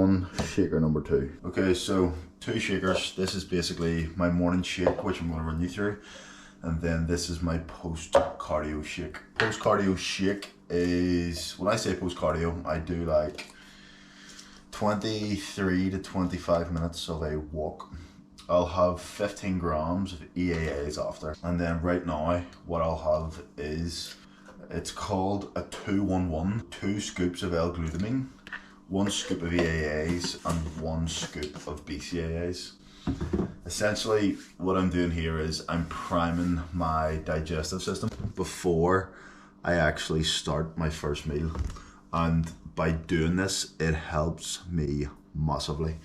1, shaker number 2. Okay, so 2 shakers. This is basically my morning shake, which I'm going to run you through. And then this is my post-cardio shake. Post-cardio shake is, when I say post-cardio, I do like 23 to 25 minutes of a walk. I'll have 15 grams of EAAs after. And then right now, what I'll have is, it's called a 2-1-1, 2 scoops of L-glutamine, 1 scoop of EAAs, and 1 scoop of bcaas. Essentially, what I'm doing here is I'm priming my digestive system before I actually start my first meal. And by doing this, it helps me massively.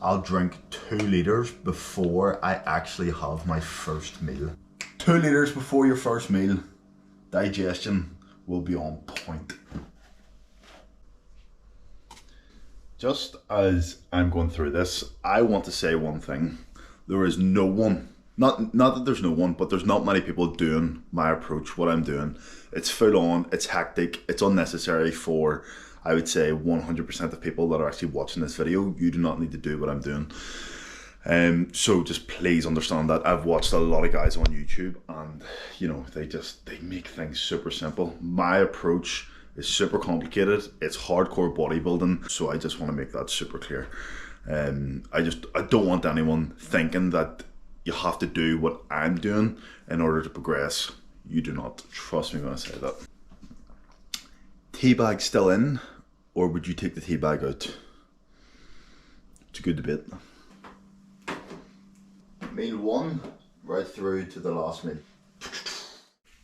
I'll drink 2 liters before I actually have my first meal. 2 liters before your first meal, digestion will be on point. Just as I'm going through this, I want to say one thing. There is no one, not that there's no one, but there's not many people doing my approach, what I'm doing. It's full on, it's hectic, it's unnecessary for, I would say, 100% of people that are actually watching this video. You do not need to do what I'm doing. So just please understand that. I've watched a lot of guys on YouTube and, you know, they make things super simple. My approach is super complicated. It's hardcore bodybuilding. So I just want to make that super clear. I don't want anyone thinking that you have to do what I'm doing in order to progress. You do not. Trust me when I say that. Tea bag still in, or would you take the tea bag out? It's a good debate. Meal 1, right through to the last meal.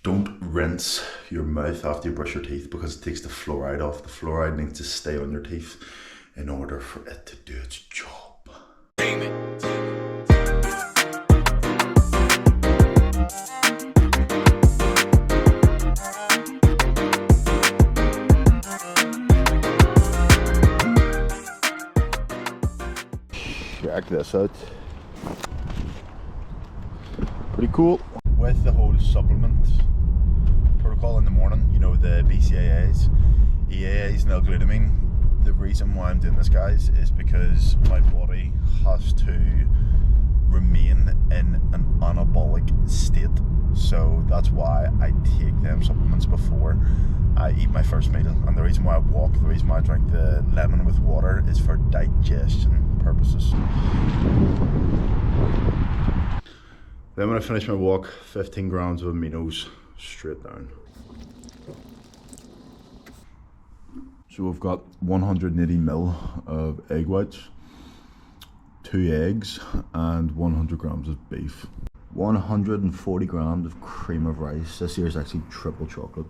Don't rinse your mouth after you brush your teeth because it takes the fluoride off. The fluoride needs to stay on your teeth in order for it to do its job. Check this out. Pretty cool. With the whole supplement protocol in the morning, you know, the bcaas, EAAs and L-glutamine, the reason why I'm doing this, guys, is because my body has to remain in an anabolic state. So that's why I take them supplements before I eat my first meal. And the reason why I walk, the reason why I drink the lemon with water is for digestion purposes. Then when I finish my walk, 15 grams of aminos straight down. So we've got 180 ml of egg whites, 2 eggs, and 100 grams of beef. 140 grams of cream of rice. This here is actually triple chocolate.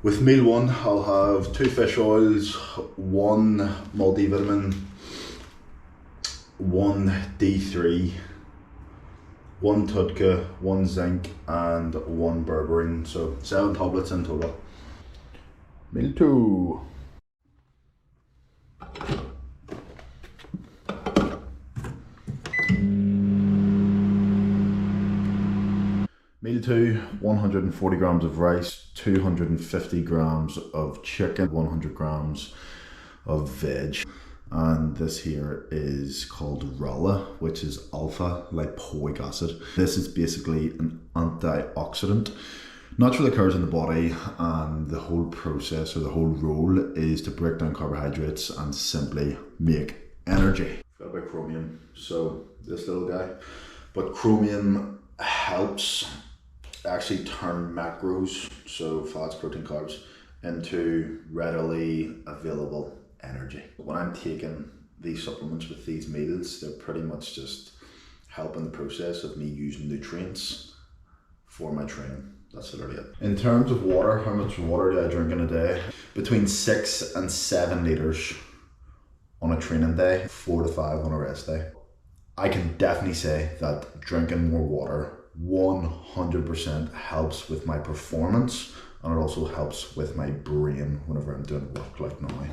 With meal 1, I'll have 2 fish oils, 1 multivitamin, 1 D3, 1 TUDCA, 1 zinc, and 1 berberine. So 7 tablets in total. Meal 2. Meal 2, 140 grams of rice, 250 grams of chicken, 100 grams of veg. And this here is called Rala, which is alpha lipoic acid. This is basically an antioxidant. Naturally occurs in the body, and the whole process or the whole role is to break down carbohydrates and simply make energy. Got a bit of chromium, so this little guy. But chromium helps actually turn macros, so fats, protein, carbs, into readily available energy. When I'm taking these supplements with these meals, they're pretty much just helping the process of me using nutrients for my training. That's literally it. In terms of water, how much water do I drink in a day? Between 6 and 7 liters on a training day, 4 to 5 on a rest day. I can definitely say that drinking more water 100% helps with my performance, and it also helps with my brain whenever I'm doing work like now.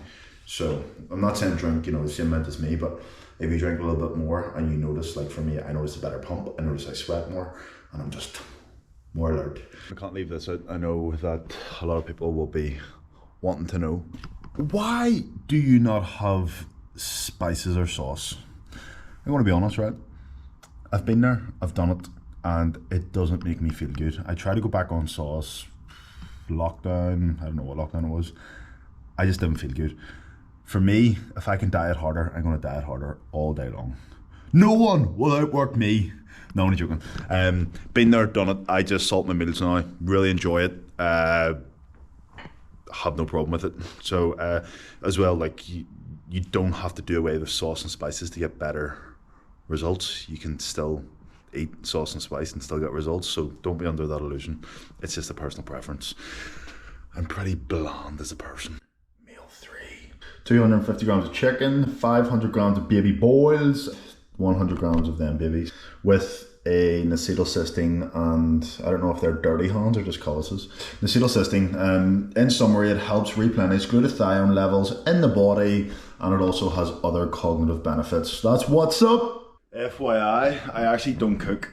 So I'm not saying drink, you know, the same amount as me, but if you drink a little bit more and you notice, like for me, I notice a better pump, I notice I sweat more, and I'm just more alert. I can't leave this out. I know that a lot of people will be wanting to know, why do you not have spices or sauce. I'm going to be honest, right? I've been there, I've done it, and it doesn't make me feel good. I try to go back on sauce, lockdown, I don't know what lockdown it was. I just didn't feel good. For me, if I can diet harder, I'm going to diet harder all day long. No one will outwork me. No, I'm only joking. Been there, done it. I just salt my meals now. Really enjoy it. Have no problem with it. So as well, like you don't have to do away with sauce and spices to get better results. You can still eat sauce and spice and still get results. So don't be under that illusion. It's just a personal preference. I'm pretty bland as a person. Meal 3. 250 grams of chicken, 500 grams of baby boils, 100 grams of them babies with an acetyl cysteine, and I don't know if they're dirty hands or just calluses. The acetyl cysteine, in summary, it helps replenish glutathione levels in the body, and it also has other cognitive benefits. That's what's up. FYI, I actually don't cook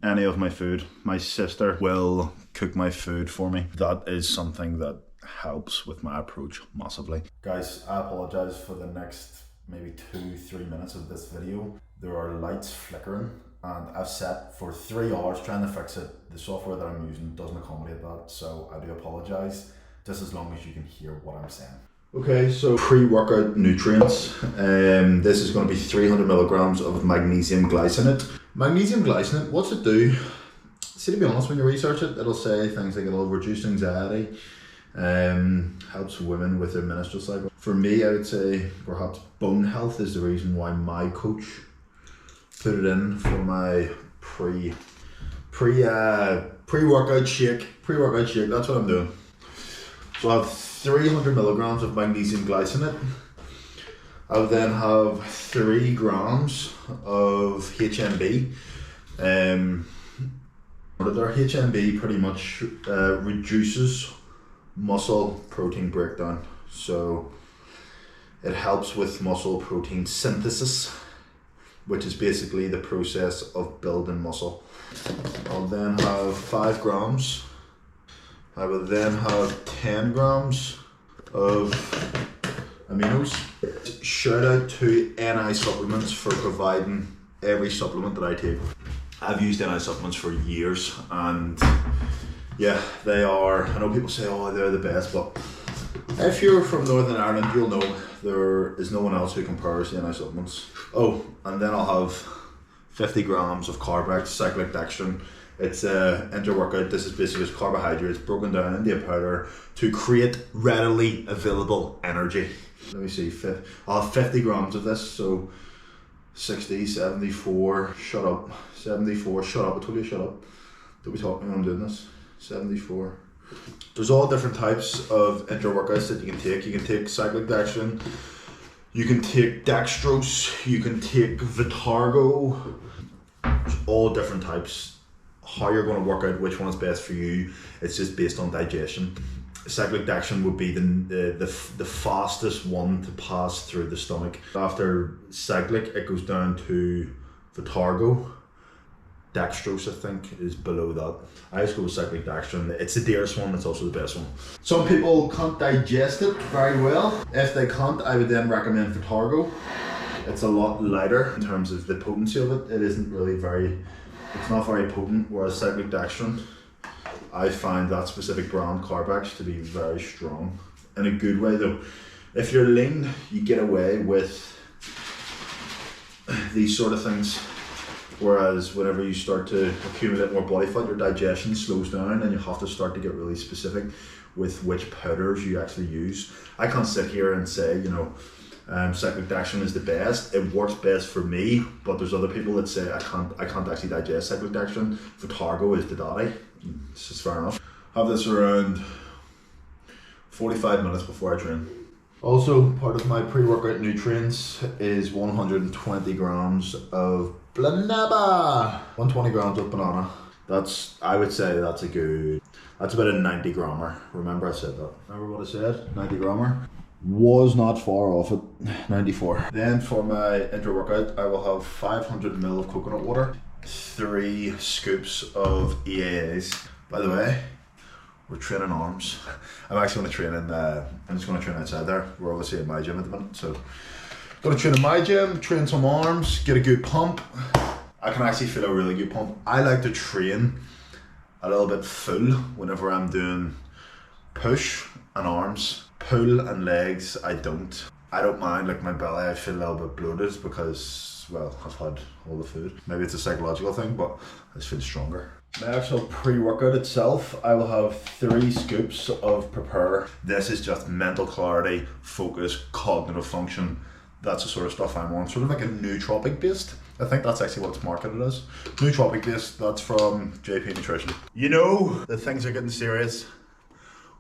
any of my food. My sister will cook my food for me. That is something that helps with my approach massively. Guys, I apologize for the next maybe 2-3 minutes of this video. There are lights flickering, and I've sat for 3 hours trying to fix it. The software that I'm using doesn't accommodate that, so I do apologize, just as long as you can hear what I'm saying. Okay, so pre-workout nutrients. This is going to be 300 milligrams of magnesium glycinate. Magnesium glycinate, what's it do? See, to be honest, when you research it, it'll say things like it'll reduce anxiety, helps women with their menstrual cycle. For me, I would say perhaps bone health is the reason why my coach put it in for my pre-workout shake. Pre-workout shake, that's what I'm doing. So I have 300 milligrams of magnesium glycinate. I'll then have 3 grams of HMB. Their HMB pretty much reduces muscle protein breakdown. So it helps with muscle protein synthesis, which is basically the process of building muscle. I'll then have 5 grams. I will then have 10 grams of aminos. Shout out to NI supplements for providing every supplement that I take. I've used NI supplements for years, and yeah, they are, I know people say, oh, they're the best, but if you're from Northern Ireland, you'll know there is no one else who compares to NI supplements. Oh, and then I'll have 50 grams of Carbex, cyclic dextrin. It's intra-workout. This is basically just carbohydrates broken down into a powder to create readily available energy. Let me see, I'll have 50 grams of this, so 60, 74, shut up, 74, shut up, I told you shut up. Don't be talking when I'm doing this. 74. There's all different types of intra-workouts that you can take. You can take cyclic dextrin, you can take dextrose, you can take Vitargo. There's all different types. How you're going to work out which one is best for you, it's just based on digestion. Cyclic dextrin would be the fastest one to pass through the stomach. After cyclic, it goes down to Vitargo. Dextrose, I think, is below that. I just go with cyclic dextrin. It's the dearest one, it's also the best one. Some people can't digest it very well. If they can't, I would then recommend Vitargo. It's a lot lighter in terms of the potency of it. It isn't really it's not very potent, whereas cyclic dextrin, I find that specific brand Carbex to be very strong. In a good way though. If you're lean, you get away with these sort of things. Whereas whenever you start to accumulate more body fat, your digestion slows down and you have to start to get really specific with which powders you actually use. I can't sit here and say, cyclic dextrin is the best. It works best for me, but there's other people that say I can't actually digest cyclic dextrin. Vitargo is the daddy. It's just fair enough. Have this around 45 minutes before I train. Also, part of my pre-workout nutrients is 120 grams of banana. 120 grams of banana. I would say that's about a 90 grammer. Remember I said that. Remember what I said? 90 grammer. Was not far off it, 94. Then for my intra-workout, I will have 500 ml of coconut water, 3 scoops of EAAs. By the way, we're training arms. I'm actually going to train I'm just going to train outside there. We're obviously at my gym at the minute, so Gonna train in my gym, train some arms, get a good pump. I can actually feel a really good pump. I like to train a little bit full whenever I'm doing push and arms. Pull and legs, I don't mind, like my belly, I feel a little bit bloated because, well, I've had all the food. Maybe it's a psychological thing, but I just feel stronger. My actual pre-workout itself, I will have 3 scoops of Prepare. This is just mental clarity, focus, cognitive function. That's the sort of stuff I'm on, sort of like a nootropic based. I think that's actually what it's marketed as. Nootropic based, that's from JP Nutrition. You know that things are getting serious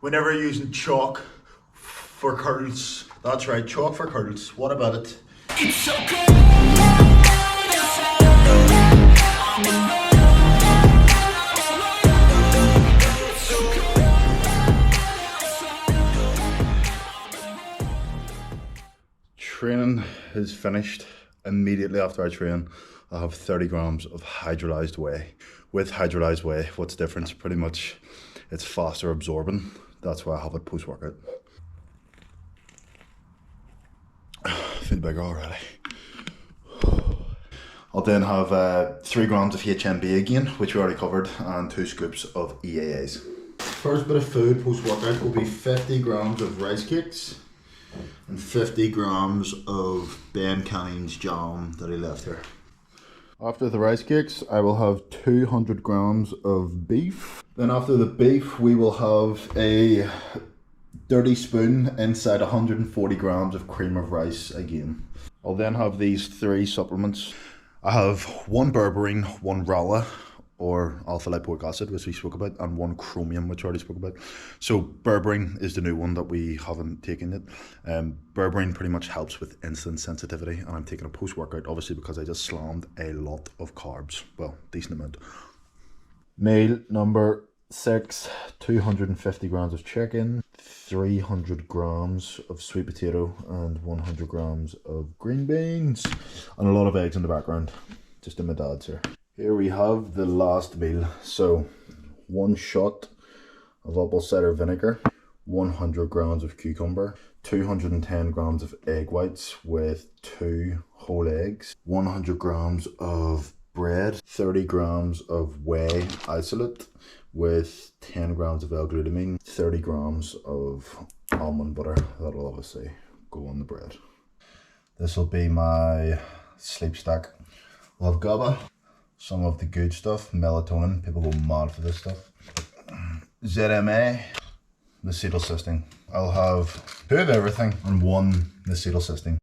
whenever you're using chalk for curls. That's right, chalk for curls. What about it? It's so good. Training is finished. Immediately after I train, I have 30 grams of hydrolyzed whey. With hydrolyzed whey, what's the difference? Pretty much it's faster absorbing. That's why I have it post-workout. Feel bigger already. I'll then have 3 grams of HMB again, which we already covered, and 2 scoops of EAAs. First bit of food post-workout will be 50 grams of rice cakes and 50 grams of Ben Canning's jam that he left here. After the rice cakes, I will have 200 grams of beef. Then after the beef, we will have a dirty spoon inside 140 grams of cream of rice again. I'll then have these 3 supplements. I have 1 berberine, 1 rala, or alpha lipoic acid, which we spoke about, and 1 chromium, which I already spoke about. So berberine is the new one that we haven't taken yet. Berberine pretty much helps with insulin sensitivity, and I'm taking a post-workout, obviously, because I just slammed a lot of carbs. Well, decent amount. Meal number 6, 250 grams of chicken, 300 grams of sweet potato, and 100 grams of green beans, and a lot of eggs in the background, just in my dad's here. Here we have the last meal. So 1 shot of apple cider vinegar, 100 grams of cucumber, 210 grams of egg whites with 2 whole eggs, 100 grams of bread, 30 grams of whey isolate with 10 grams of L-glutamine, 30 grams of almond butter. That'll obviously go on the bread. This will be my sleep stack. We'll have GABA, some of the good stuff, melatonin, people go mad for this stuff. ZMA, the acetylcysteine. I'll have 2 of everything and 1 acetylcysteine.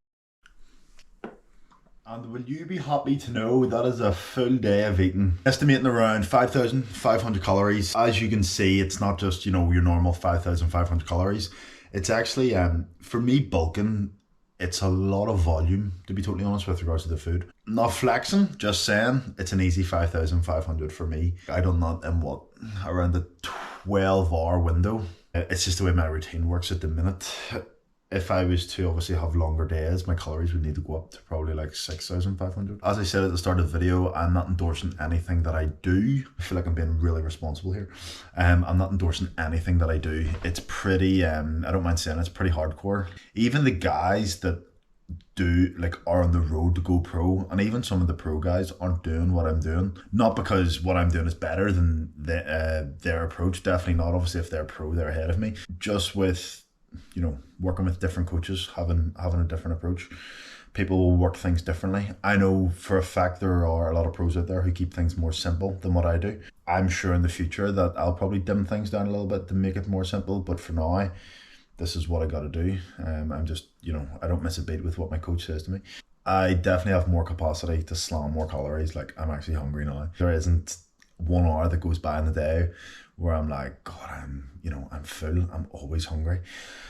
And will you be happy to know that is a full day of eating? Estimating around 5,500 calories. As you can see, it's not just, you know, your normal 5,500 calories. It's actually, for me, bulking, it's a lot of volume, to be totally honest, with regards to the food. Not flexing, just saying, it's an easy 5,500 for me. I done that in what, around the 12-hour window. It's just the way my routine works at the minute. If I was to obviously have longer days, my calories would need to go up to probably like 6,500. As I said at the start of the video, I'm not endorsing anything that I do. I feel like I'm being really responsible here. I'm not endorsing anything that I do. It's pretty, I don't mind saying it's pretty hardcore. Even the guys that do, like, are on the road to go pro, and even some of the pro guys aren't doing what I'm doing. Not because what I'm doing is better than their approach, definitely not. Obviously if they're pro, they're ahead of me. Just with, you know, working with different coaches, having a different approach. People will work things differently. I know for a fact there are a lot of pros out there who keep things more simple than what I do. I'm sure in the future that I'll probably dim things down a little bit to make it more simple, but for now, this is what I gotta do. I'm just, you know, I don't miss a beat with what my coach says to me. I definitely have more capacity to slam more calories. Like, I'm actually hungry now. There isn't 1 hour that goes by in the day where I'm like, God, I'm full. I'm always hungry.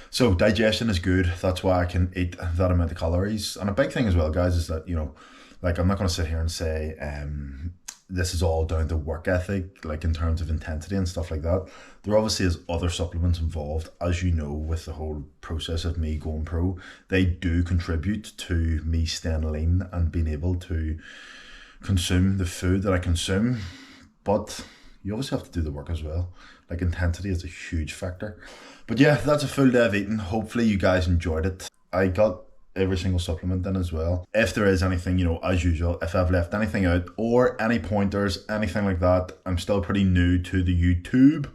So digestion is good. That's why I can eat that amount of calories. And a big thing as well, guys, is that, you know, like, I'm not going to sit here and say this is all down to work ethic, like in terms of intensity and stuff like that. There obviously is other supplements involved, as you know, with the whole process of me going pro. They do contribute to me staying lean and being able to consume the food that I consume. But you obviously have to do the work as well. Like, intensity is a huge factor. But yeah, that's a full day of eating. Hopefully you guys enjoyed it. I got every single supplement in as well. If there is anything, you know, as usual, if I've left anything out or any pointers, anything like that, I'm still pretty new to the YouTube.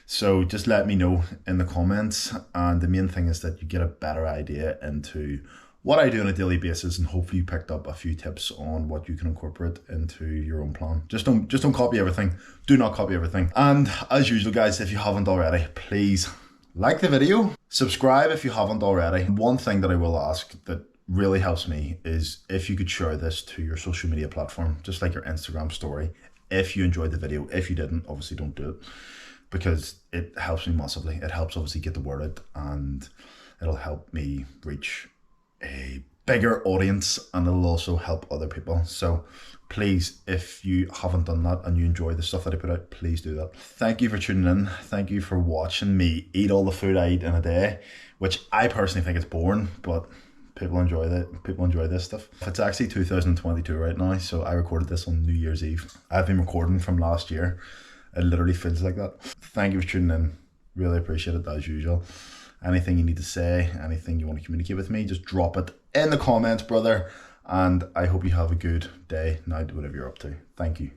So just let me know in the comments. And the main thing is that you get a better idea into what I do on a daily basis, and hopefully you picked up a few tips on what you can incorporate into your own plan. Just don't copy everything. Do not copy everything. And as usual, guys, if you haven't already, please like the video, subscribe if you haven't already. One thing that I will ask that really helps me is if you could share this to your social media platform, just like your Instagram story. If you enjoyed the video, if you didn't, obviously don't do it, because it helps me massively. It helps obviously get the word out, and it'll help me reach a bigger audience, and it'll also help other people. So please, if you haven't done that and you enjoy the stuff that I put out, please do that. Thank you for tuning in. Thank you for watching me eat all the food I eat in a day, which I personally think is boring, but people enjoy that. People enjoy this stuff. It's actually 2022 right now, so I recorded this on New Year's Eve. I've been recording from last year. It literally feels like that. Thank you for tuning in. Really appreciate it as usual. Anything you need to say, anything you want to communicate with me, just drop it in the comments, brother. And I hope you have a good day, night, whatever you're up to. Thank you.